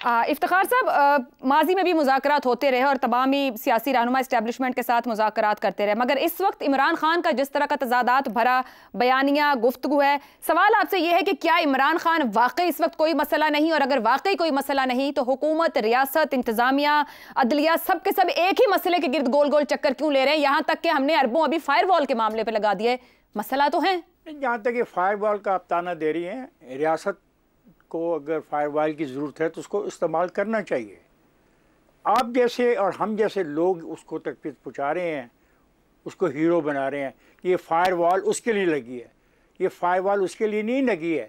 इफ्तिखार साहब, माजी में भी मुज़ाकरात होते रहे और तमाम ही सियासी रहनुमा इस्टेब्लिशमेंट के साथ मुज़ाकरात करते रहे, मगर इस वक्त इमरान खान का जिस तरह का तजादात भरा बयानिया गुफ्तगू है, सवाल आपसे यह है कि क्या इमरान खान वाकई इस वक्त कोई मसला नहीं, और अगर वाकई कोई मसला नहीं तो हुकूमत, रियासत, इंतजामिया, अदलिया सब के सब एक ही मसले के गिर्द गोल गोल चक्कर क्यों ले रहे हैं? यहाँ तक कि हमने अरबों अभी फायरवॉल के मामले पर लगा दिए, मसला तो है। जहाँ तक ये फायरवॉल का आप ताना दे रही हैं, रियासत को अगर फायरवॉल की ज़रूरत है तो उसको इस्तेमाल करना चाहिए। आप जैसे और हम जैसे लोग उसको तकलीफ पहुँचा रहे हैं, उसको हीरो बना रहे हैं कि ये फायरवॉल उसके लिए लगी है। ये फायरवॉल उसके लिए नहीं लगी है,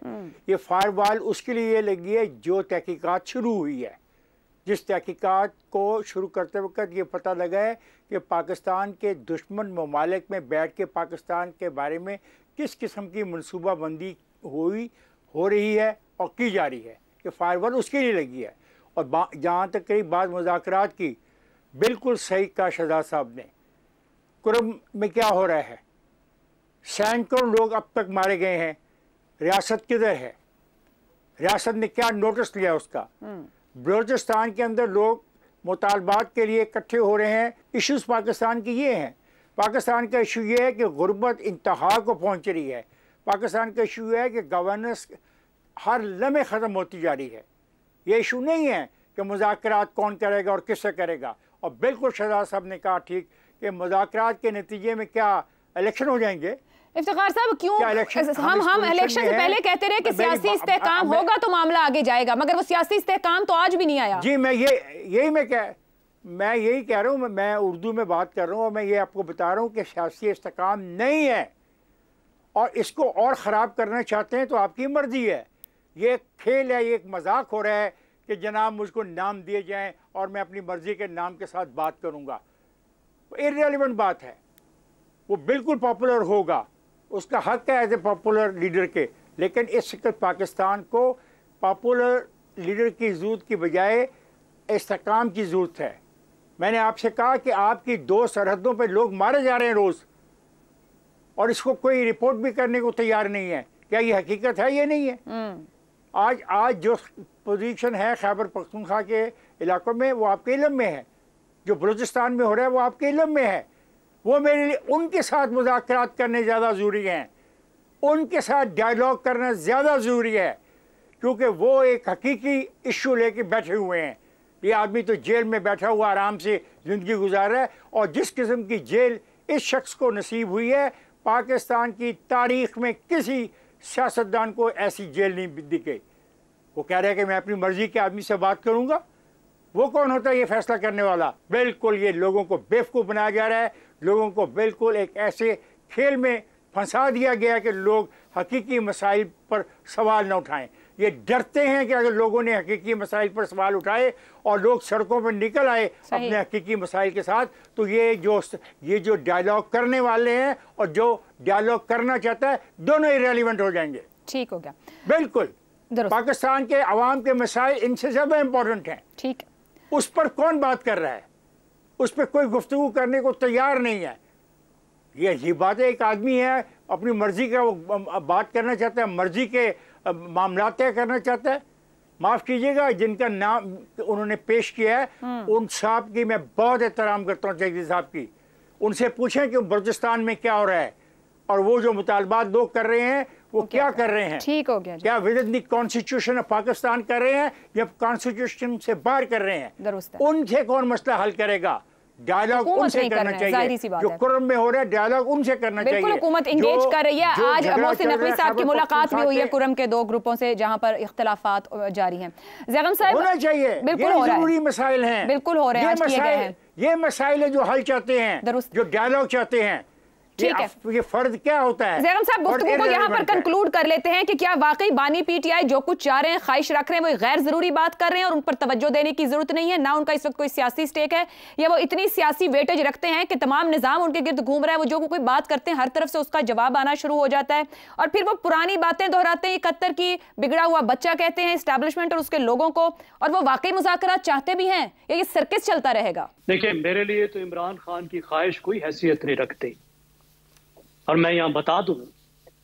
ये फायरवॉल उसके लिए लगी है जो तहकीकात शुरू हुई है। जिस तहकीकात को शुरू करते वक्त ये पता लगा है कि पाकिस्तान के दुश्मन ममालिक में बैठ के पाकिस्तान के बारे में किस किस्म की मनसूबाबंदी हो रही है और की जा रही है, कि फायरवॉल उसके लिए लगी है। और जहाँ तक कई बात मुज़ाकरात की, बिल्कुल सही कहा शहजाद साहब ने। कुरम में क्या हो रहा है, सैकड़ों लोग अब तक मारे गए हैं, रियासत किधर है? रियासत ने क्या नोटिस लिया उसका? बलूचिस्तान के अंदर लोग मुतालबात के लिए इकट्ठे हो रहे हैं। इशूज़ पाकिस्तान के ये हैं। पाकिस्तान का इशू ये है कि गुर्बत इंतहा को पहुँच रही है। पाकिस्तान का इशू है कि गवर्नेंस हर लम्हे ख़त्म होती जा रही है। ये इशू नहीं है कि मुज़ाकरात कौन करेगा और किससे करेगा। और बिल्कुल शहजाद साहब ने कहा ठीक कि मुज़ाकरात के नतीजे में क्या इलेक्शन हो जाएंगे? इफ्तिखार साहब, क्यों हम इलेक्शन से पहले कहते रहे कि सियासी इस्तेहकाम होगा तो मामला आगे जाएगा, मगर वो सियासी इस्तेहकाम तो आज भी नहीं आया। जी, मैं यही कह रहा हूँ, मैं उर्दू में बात कर रहा हूँ और मैं ये आपको बता रहा हूँ कि सियासी इस्तेहकाम नहीं है, और इसको और ख़राब करना चाहते हैं तो आपकी मर्जी है। ये एक खेल है, ये एक मजाक हो रहा है कि जनाब मुझको नाम दिए जाएं और मैं अपनी मर्जी के नाम के साथ बात करूँगा। इर्रेलेवेंट बात है। वो बिल्कुल पॉपुलर होगा, उसका हक है एज ए पॉपुलर लीडर के, लेकिन इस वक्त पाकिस्तान को पॉपुलर लीडर की ज़रूरत की बजाय इस्तेहकाम की ज़रूरत है। मैंने आपसे कहा कि आपकी 2 सरहदों पर लोग मारे जा रहे हैं रोज़, और इसको कोई रिपोर्ट भी करने को तैयार नहीं है। क्या ये हकीकत है? ये नहीं है। आज जो पोजीशन है खैबर पख्तूनख्वा के इलाकों में, वो आपके इल्म में है। जो बलूचिस्तान में हो रहा है वो आपके इल्म में है। वो मेरे लिए उनके साथ मुज़ाकरात करने ज़्यादा ज़रूरी हैं, उनके साथ डायलॉग करना ज़्यादा ज़रूरी है, क्योंकि वो एक हकीकी इशू लेके बैठे हुए हैं। ये आदमी तो जेल में बैठा हुआ आराम से ज़िंदगी गुजार रहा है, और जिस किस्म की जेल इस शख्स को नसीब हुई है, पाकिस्तान की तारीख़ में किसी सियासतदान को ऐसी जेल नहीं दिखे। वो कह रहे हैं कि मैं अपनी मर्ज़ी के आदमी से बात करूँगा। वो कौन होता है ये फैसला करने वाला? बिल्कुल ये लोगों को बेवकूफ़ बनाया जा रहा है। लोगों को बिल्कुल एक ऐसे खेल में फंसा दिया गया कि लोग हकीकी मसाइल पर सवाल न उठाएं। ये डरते हैं कि अगर लोगों ने हकीकी मसाइल पर सवाल उठाए और लोग सड़कों पर निकल आए अपने हकीकी मसाइल के साथ, तो ये जो डायलॉग करने वाले हैं और जो डायलॉग करना चाहता है, दोनों इररिलेवेंट हो जाएंगे। ठीक हो गया। बिल्कुल। पाकिस्तान के अवाम के मसाइल इनसे ज़्यादा इम्पोर्टेंट हैं। ठीक। उस पर कौन बात कर रहा है? उस पर कोई गुफ्तगू करने को तैयार नहीं है। ये अजीब बात है। एक आदमी है, अपनी मर्जी का वो बात करना चाहता है, मर्जी के मामला तय करना चाहता है। माफ़ कीजिएगा, जिनका नाम उन्होंने पेश किया है उन साहब की मैं बहुत एहतराम करता हूँ, जगदीश साहब की। उनसे पूछें कि बलूचिस्तान में क्या हो रहा है और वो जो मुतालबात लोग कर रहे हैं वो क्या कर रहे हैं। ठीक हो गया। क्या with in the constitution of Pakistan कर रहे हैं या कॉन्स्टिट्यूशन से बाहर कर रहे हैं? उनसे कौन मसला हल करेगा? डायलॉग उनसे करना चाहिए। जो कुर्म में हो रहा है डायलॉग उनसे करना चाहिए। बिल्कुल हुकूमत इंगेज कर रही है। आज मोहसिन नकवी साहब की मुलाकात भी हुई है कुर्म के 2 ग्रुपों से, जहां पर इख्तिलाफात जारी हैं। ज़ैगम साहब, होना चाहिए। बिल्कुल हो रहा है। जरूरी मसाइल हैं। बिल्कुल हो रहे हैं। ये मसाइल है जो हल चाहते हैं, जो डायलॉग चाहते हैं। ठीक है, ये फर्ज क्या होता है? ज़ैगम साहब, गुफ्तगू को यहाँ पर कंक्लूड कर लेते हैं कि क्या वाकई बानी पीटीआई जो कुछ चाह रहे हैं, ख्वाहिश रख रहे हैं, वो गैर जरूरी बात कर रहे हैं और उन पर तवज्जो देने की जरूरत नहीं है? ना उनका इस वक्त कोई सियासी स्टेक है, या वो इतनी सियासी वेटेज रखते हैं कि तमाम निजाम उनके गिर्द घूम रहा है, वो जो कोई बात करते हैं हर तरफ से उसका जवाब आना शुरू हो जाता है और फिर वो पुरानी बातें दोहराते हैं। कत्तर की बिगड़ा हुआ बच्चा कहते हैं एस्टैब्लिशमेंट और उसके लोगों को, और वो वाकई मुज़ाकरात चाहते भी हैं, या ये सर्किस चलता रहेगा? देखिए, मेरे लिए तो इमरान खान की ख्वाहिश कोई हैसियत नहीं रखती, और मैं यहाँ बता दूं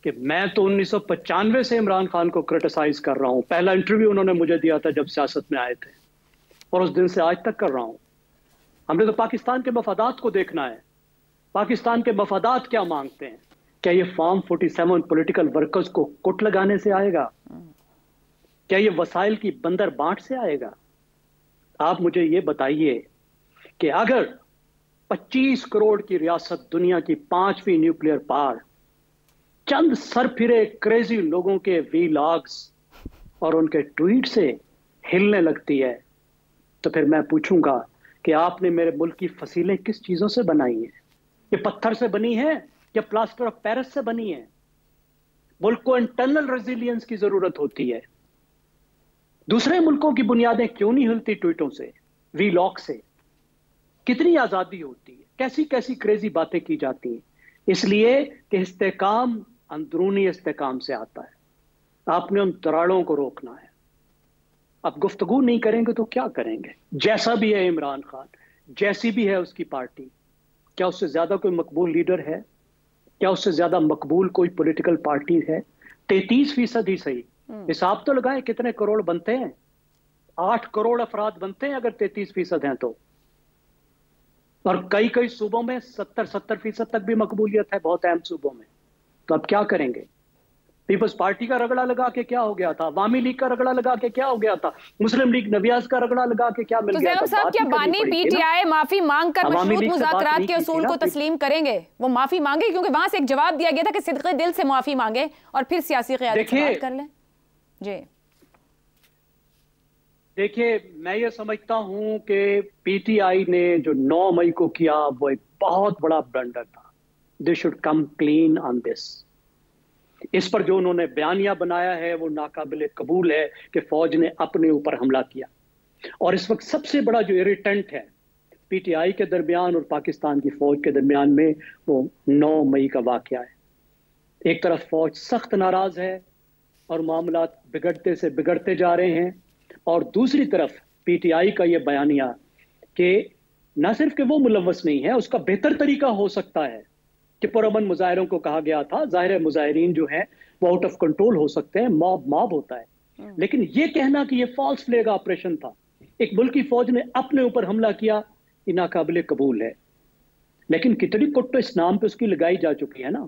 कि मैं तो 1995 से इमरान खान को क्रिटिसाइज कर रहा हूं। पहला इंटरव्यू उन्होंने मुझे दिया था जब सियासत में आए थे, और उस दिन से आज तक कर रहा हूं। हमने तो पाकिस्तान के मफादात को देखना है। पाकिस्तान के मफादात क्या मांगते हैं? क्या ये फॉर्म 47 पॉलिटिकल वर्कर्स को कुट लगाने से आएगा? क्या ये वसाइल की बंदर बांट से आएगा? आप मुझे ये बताइए कि अगर 25 करोड़ की रियासत, दुनिया की 5वीं न्यूक्लियर पावर, चंद सरफिरे क्रेजी लोगों के वीलॉग्स और उनके ट्वीट से हिलने लगती है, तो फिर मैं पूछूंगा कि आपने मेरे मुल्क की फसीलें किस चीजों से बनाई हैं? ये पत्थर से बनी है या प्लास्टर ऑफ पेरिस से बनी है? मुल्क को इंटरनल रेजिलियंस की जरूरत होती है। दूसरे मुल्कों की बुनियादें क्यों नहीं हिलती ट्वीटों से, वीलॉग से? कितनी आजादी होती है, कैसी कैसी क्रेजी बातें की जाती हैं। इसलिए कि इस्तेकाम अंदरूनी इस्तेकाम से आता है। आपने उन दराड़ों को रोकना है। अब गुफ्तगू नहीं करेंगे तो क्या करेंगे? जैसा भी है इमरान खान, जैसी भी है उसकी पार्टी, क्या उससे ज्यादा कोई मकबूल लीडर है? क्या उससे ज्यादा मकबूल कोई पॉलिटिकल पार्टी है? 33% ही सही, हिसाब तो लगाएं कितने करोड़ बनते हैं। 8 करोड़ अफराद बनते हैं अगर 33% हैं तो। और कई कई सूबों में 70% तक भी मकबूलियत है, बहुत अहम सूबों में। तो अब क्या करेंगे? पीपल्स पार्टी का रगड़ा लगा के क्या हो गया था? अवामी लीग का रगड़ा लगा के क्या हो गया था? मुस्लिम लीग नवियाज का रगड़ा लगा के क्या मिल गया था? साहब, क्या बानी पीटीआई माफी मांगकर मशरूत मुज़ाकरात के उसूल को तस्लीम करेंगे? वो माफी मांगे, क्योंकि वहां से एक जवाब दिया गया था कि सिद्क़े दिल से माफी मांगे और फिर सियासी क़यादत से बात कर लें। जी देखिए, मैं ये समझता हूं कि पीटीआई ने जो 9 मई को किया वो एक बहुत बड़ा ब्लंडर था। They should come clean on this. इस पर जो उन्होंने बयानिया बनाया है वो नाकाबिले कबूल है कि फौज ने अपने ऊपर हमला किया। और इस वक्त सबसे बड़ा जो इरिटेंट है पीटीआई के दरमियान और पाकिस्तान की फौज के दरमियान में, वो 9 मई का वाकया है। एक तरफ फौज सख्त नाराज है और मामला बिगड़ते से बिगड़ते जा रहे हैं, और दूसरी तरफ पीटीआई का ये बयानिया कि न सिर्फ कि वो मुलव्वस नहीं है, उसका बेहतर तरीका हो सकता है कि पुरअमन मुजाहिरों को कहा गया था। जाहिर है मुजाहिरीन जो है वो आउट ऑफ कंट्रोल हो सकते हैं, मॉब होता है, लेकिन ये कहना कि ये फॉल्स फ्लैग ऑपरेशन था, एक मुल्क की फौज ने अपने ऊपर हमला किया, ये नाकाबिले कबूल है। लेकिन कितनी कुट तो इस नाम पे उसकी लगाई जा चुकी है ना।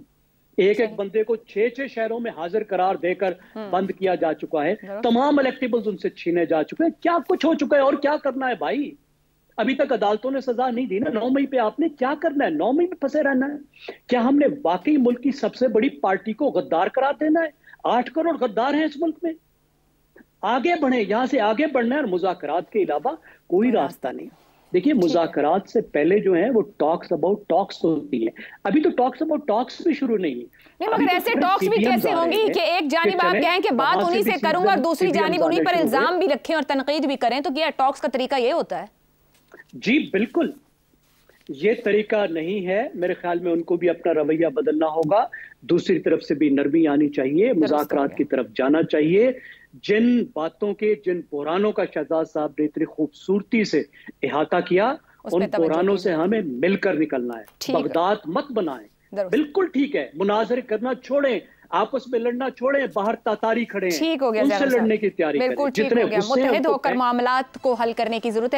एक एक बंदे को 6 शहरों में हाजिर करार देकर बंद किया जा चुका है, तमाम इलेक्टेबल्स उनसे छीने जा चुके हैं, क्या कुछ हो चुका है। और क्या करना है भाई? अभी तक अदालतों ने सजा नहीं दी ना। 9 मई पे आपने क्या करना है? 9 मई में फंसे रहना है? क्या हमने वाकई मुल्क की सबसे बड़ी पार्टी को गद्दार करार देना है? 8 करोड़ गद्दार हैं इस मुल्क में। आगे बढ़े, यहां से आगे बढ़ना है, और मुज़ाकरात के अलावा कोई रास्ता नहीं। देखिए, मुज़ाकरात से पहले जो है वो टॉक्स अबाउट टॉक्स होती है। अभी तो टॉक्स अबाउट टॉक्स भी शुरू नहीं है। मगर ऐसे टॉक्स भी कैसे होंगी कि एक जानिब आप कहें कि बात उन्हीं से करूंगा और दूसरी जानिब उन्हीं पर इल्जाम भी रखें और तनकीद भी करें? तो क्या टॉक्स का तरीका ये होता है? जी बिल्कुल, ये तरीका नहीं है। मेरे ख्याल में उनको भी अपना रवैया बदलना होगा। दूसरी तरफ से भी नरमी आनी चाहिए, मुज़ाकरात की तरफ जाना चाहिए। जिन बातों के, जिन बुरानों का शहजाद साहब ने इतनी खूबसूरती से इहाता किया, उन बुरानों से हमें मिलकर निकलना है। बगदाद मत बनाएं। बिल्कुल ठीक है, मुनाजरे करना छोड़ें, आपस में लड़ना छोड़ें, बाहर तातारी खड़े हैं, ठीक हो गया, उनसे लड़ने की तैयारी करें। बिल्कुल ठीक हो गया। मुत्तहिद होकर मामलात को हल करने की जरूरत है।